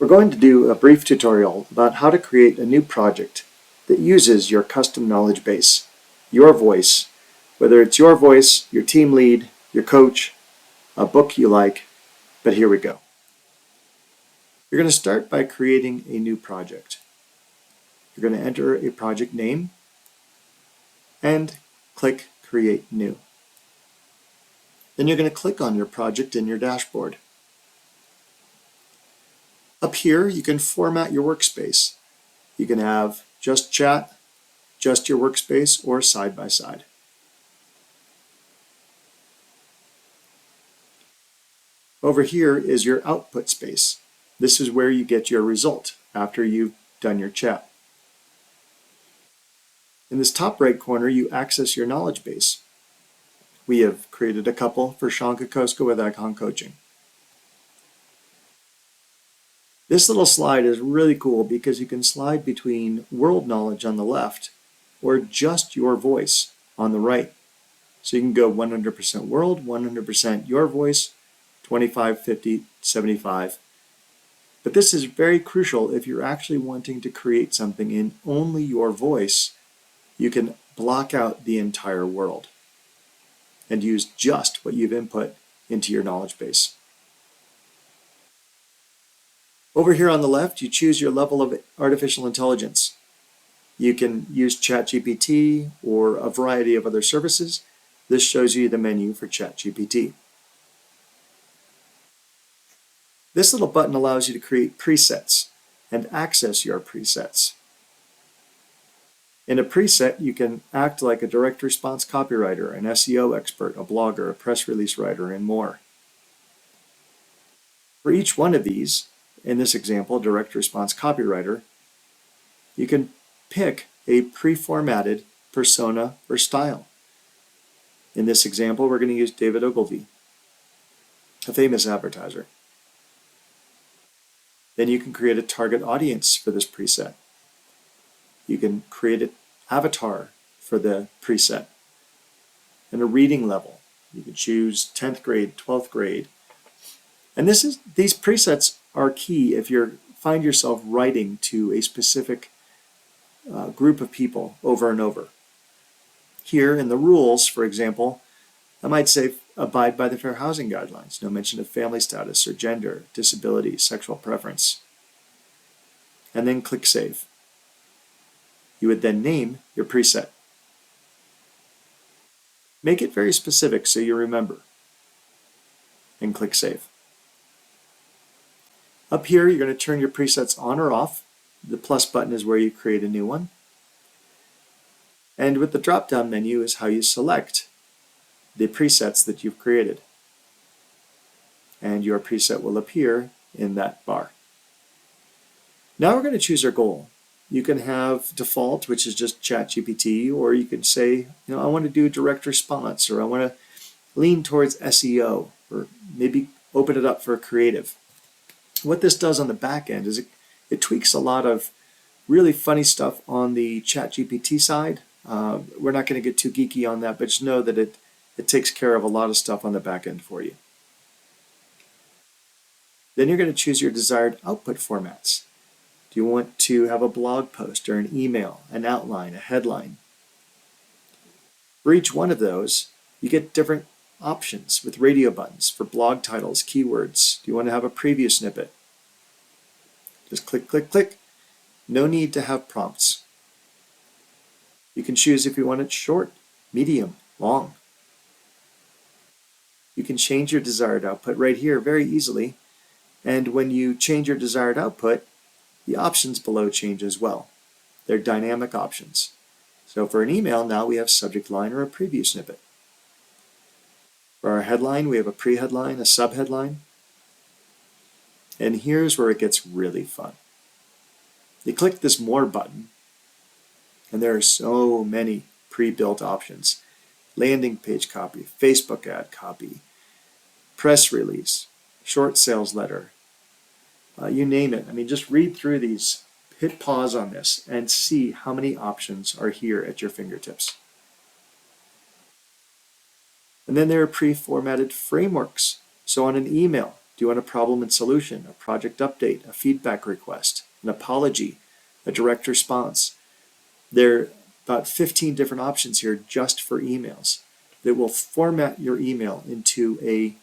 We're going to do a brief tutorial about how to create a new project that uses your custom knowledge base, your voice, whether it's your voice, your team lead, your coach, a book you like, but here we go. You're going to start by creating a new project. You're going to enter a project name and click Create New. Then you're going to click on your project in your dashboard. Up here, you can format your workspace. You can have just chat, just your workspace, or side by side. Over here is your output space. This is where you get your result after you've done your chat. In this top right corner, you access your knowledge base. We have created a couple for Sean Kokoska with Icon Coaching. This little slide is really cool because you can slide between world knowledge on the left or just your voice on the right. So you can go 100% world, 100% your voice, 25, 50, 75. But this is very crucial if you're actually wanting to create something in only your voice. You can block out the entire world and use just what you've input into your knowledge base. Over here on the left, you choose your level of artificial intelligence. You can use ChatGPT or a variety of other services. This shows you the menu for ChatGPT. This little button allows you to create presets and access your presets. In a preset, you can act like a direct response copywriter, an SEO expert, a blogger, a press release writer, and more. For each one of these, in this example, direct response copywriter, you can pick a pre-formatted persona or style. In this example, we're going to use David Ogilvy, a famous advertiser. Then you can create a target audience for this preset. You can create an avatar for the preset and a reading level. You can choose 10th grade, 12th grade. And these presets are key if you find yourself writing to a specific group of people over and over. Here in the rules, for example, I might say abide by the Fair Housing Guidelines. No mention of family status or gender, disability, sexual preference. And then click Save. You would then name your preset. Make it very specific so you remember. And click Save. Up here, you're going to turn your presets on or off. The plus button is where you create a new one. And with the drop-down menu is how you select the presets that you've created. And your preset will appear in that bar. Now we're going to choose our goal. You can have default, which is just ChatGPT, or you can say, I want to do direct response, or I want to lean towards SEO, or maybe open it up for a creative. What this does on the back end is it tweaks a lot of really funny stuff on the ChatGPT side. We're not going to get too geeky on that, but just know that it takes care of a lot of stuff on the back end for you. Then you're going to choose your desired output formats. Do you want to have a blog post or an email, an outline, a headline? For each one of those, you get different options with radio buttons for blog titles, keywords. Do you want to have a preview snippet? Just click, click, click. No need to have prompts. You can choose if you want it short, medium, long. You can change your desired output right here very easily. And when you change your desired output, the options below change as well. They're dynamic options. So for an email, now we have subject line or a preview snippet. For our headline, we have a pre-headline, a sub-headline. And here's where it gets really fun. You click this More button, and there are so many pre-built options. Landing page copy, Facebook ad copy, press release, short sales letter, you name it. Just read through these, hit pause on this, and see how many options are here at your fingertips. And then there are pre-formatted frameworks. So on an email, Do you want a problem and solution, a project update, a feedback request, an apology, a direct response? There are about 15 different options here just for emails that will format your email into a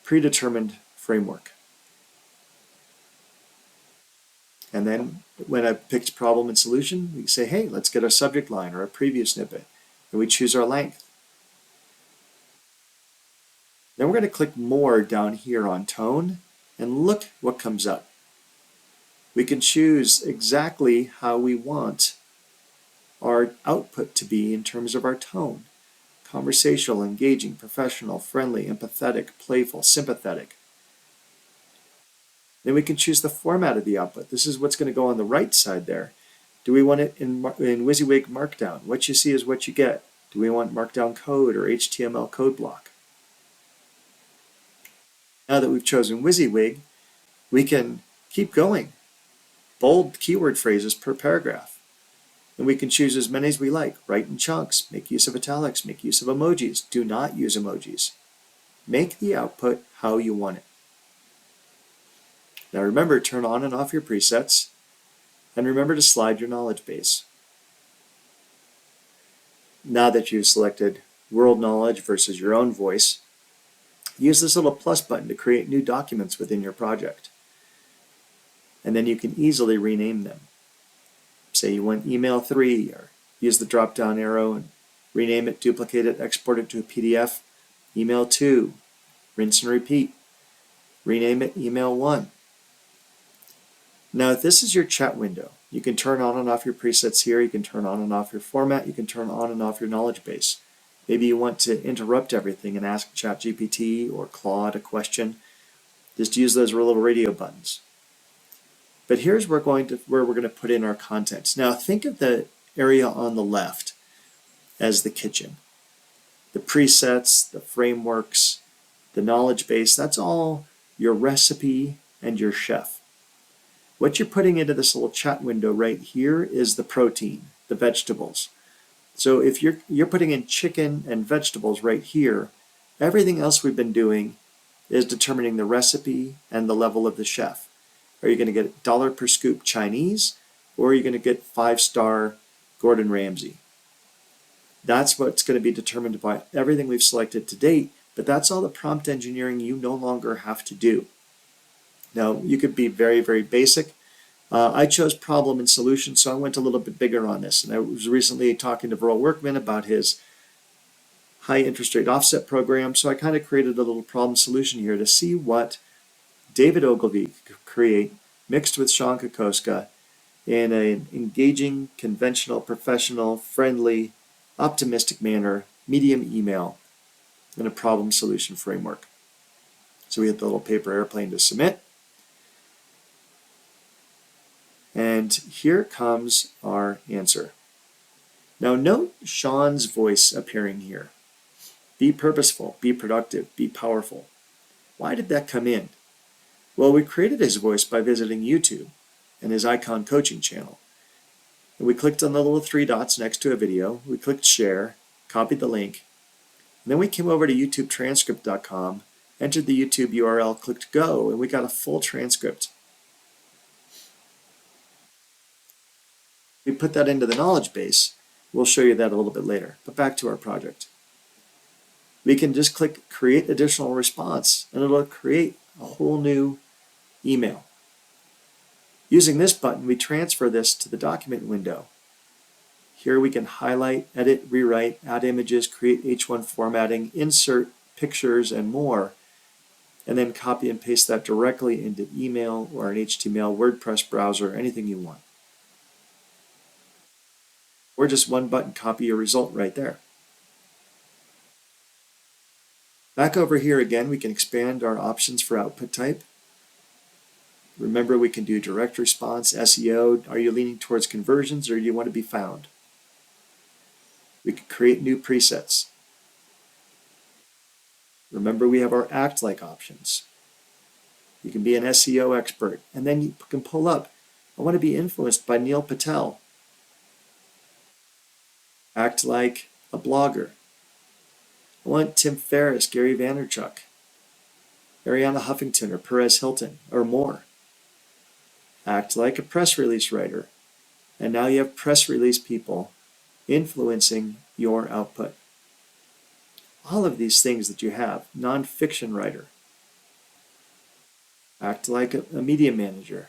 predetermined framework. And then when I picked problem and solution, we say, hey, let's get a subject line or a preview snippet. And we choose our length. Then we're going to click more down here on tone, and look what comes up. We can choose exactly how we want our output to be in terms of our tone. Conversational, engaging, professional, friendly, empathetic, playful, sympathetic. Then we can choose the format of the output. This is what's going to go on the right side there. Do we want it in WYSIWYG Markdown? What you see is what you get. Do we want Markdown code or HTML code block? Now that we've chosen WYSIWYG, we can keep going. Bold keyword phrases per paragraph. And we can choose as many as we like. Write in chunks, make use of italics, make use of emojis. Do not use emojis. Make the output how you want it. Now remember, turn on and off your presets, and remember to slide your knowledge base. Now that you've selected world knowledge versus your own voice, use this little plus button to create new documents within your project. And then you can easily rename them. Say you want email 3, or use the drop-down arrow and rename it, duplicate it, export it to a PDF. Email 2, rinse and repeat. Rename it email 1. Now this is your chat window. You can turn on and off your presets here. You can turn on and off your format. You can turn on and off your knowledge base. Maybe you want to interrupt everything and ask ChatGPT or Claude a question. Just use those little radio buttons. But here's where we're going to put in our content. Now think of the area on the left as the kitchen. The presets, the frameworks, the knowledge base, that's all your recipe and your chef. What you're putting into this little chat window right here is the protein, the vegetables. So if you're putting in chicken and vegetables right here, everything else we've been doing is determining the recipe and the level of the chef. Are you going to get dollar per scoop Chinese, or are you going to get 5-star Gordon Ramsay? That's what's going to be determined by everything we've selected to date, but that's all the prompt engineering you no longer have to do. Now, you could be very, very basic. I chose problem and solution, so I went a little bit bigger on this. And I was recently talking to Verl Workman about his high interest rate offset program, so I kind of created a little problem solution here to see what David Ogilvy could create mixed with Sean Kokoska in an engaging, conventional, professional, friendly, optimistic manner, medium email, and a problem solution framework. So we hit the little paper airplane to submit. And here comes our answer. Now note Sean's voice appearing here. Be purposeful, be productive, be powerful. Why did that come in? Well, we created his voice by visiting YouTube and his Icon coaching channel. And we clicked on the little 3 dots next to a video. We clicked share, copied the link. And then we came over to YouTubetranscript.com, entered the YouTube URL, clicked go, and we got a full transcript. We put that into the knowledge base. We'll show you that a little bit later. But back to our project. We can just click create additional response, and it'll create a whole new email. Using this button, we transfer this to the document window. Here we can highlight, edit, rewrite, add images, create H1 formatting, insert pictures, and more, and then copy and paste that directly into email or an HTML, WordPress browser, anything you want. Or just one button, copy your result right there. Back over here again, we can expand our options for output type. Remember, we can do direct response, SEO. Are you leaning towards conversions, or do you want to be found? We can create new presets. Remember, we have our act like options. You can be an SEO expert, and then you can pull up, I want to be influenced by Neil Patel. Act like a blogger. I want Tim Ferriss, Gary Vaynerchuk. Arianna Huffington or Perez Hilton or more. Act like a press release writer. And now you have press release people influencing your output. All of these things that you have, nonfiction writer. Act like a media manager.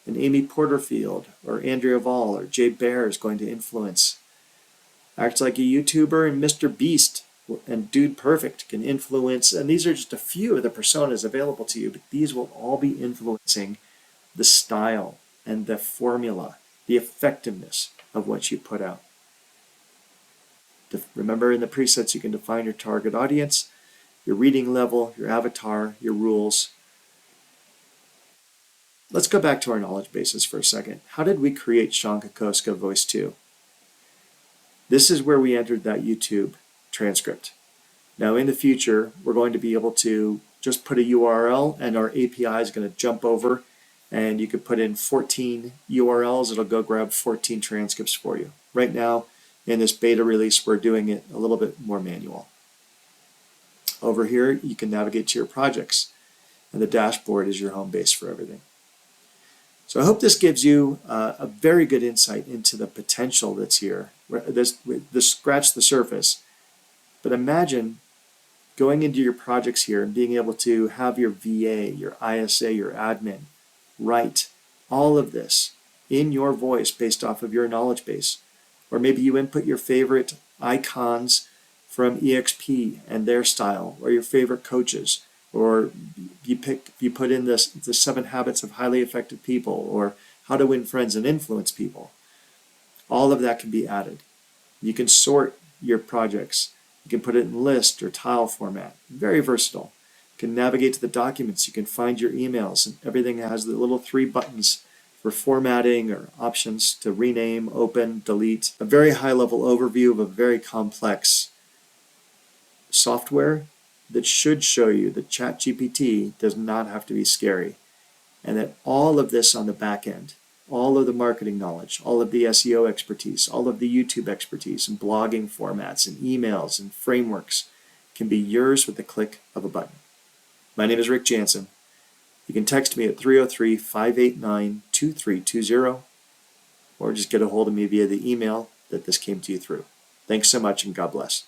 And Amy Porterfield or Andrea Vall or Jay Baer is going to influence. Act like a YouTuber, and Mr. Beast and Dude Perfect can influence. And these are just a few of the personas available to you, but these will all be influencing the style and the formula, the effectiveness of what you put out. Remember, in the presets, you can define your target audience, your reading level, your avatar, your rules. Let's go back to our knowledge bases for a second. How did we create Sean Kokoska Voice 2? This is where we entered that YouTube transcript. Now in the future, we're going to be able to just put a URL and our API is going to jump over, and you could put in 14 URLs. It'll go grab 14 transcripts for you. Right now, in this beta release, we're doing it a little bit more manual. Over here, you can navigate to your projects, and the dashboard is your home base for everything. So I hope this gives you a very good insight into the potential that's here. This scratched the surface, but imagine going into your projects here and being able to have your VA, your ISA, your admin write all of this in your voice based off of your knowledge base. Or maybe you input your favorite icons from EXP and their style, or your favorite coaches, or you put in the 7 habits of highly effective people, or how to win friends and influence people. All of that can be added. You can sort your projects. You can put it in list or tile format. Very versatile. You can navigate to the documents. You can find your emails, and everything has the little 3 buttons for formatting or options to rename, open, delete. A very high-level overview of a very complex software that should show you that ChatGPT does not have to be scary, and that all of this on the back end, all of the marketing knowledge, all of the SEO expertise, all of the YouTube expertise and blogging formats and emails and frameworks can be yours with the click of a button. My name is Rick Janson. You can text me at 303-589-2320 or just get a hold of me via the email that this came to you through. Thanks so much, and God bless.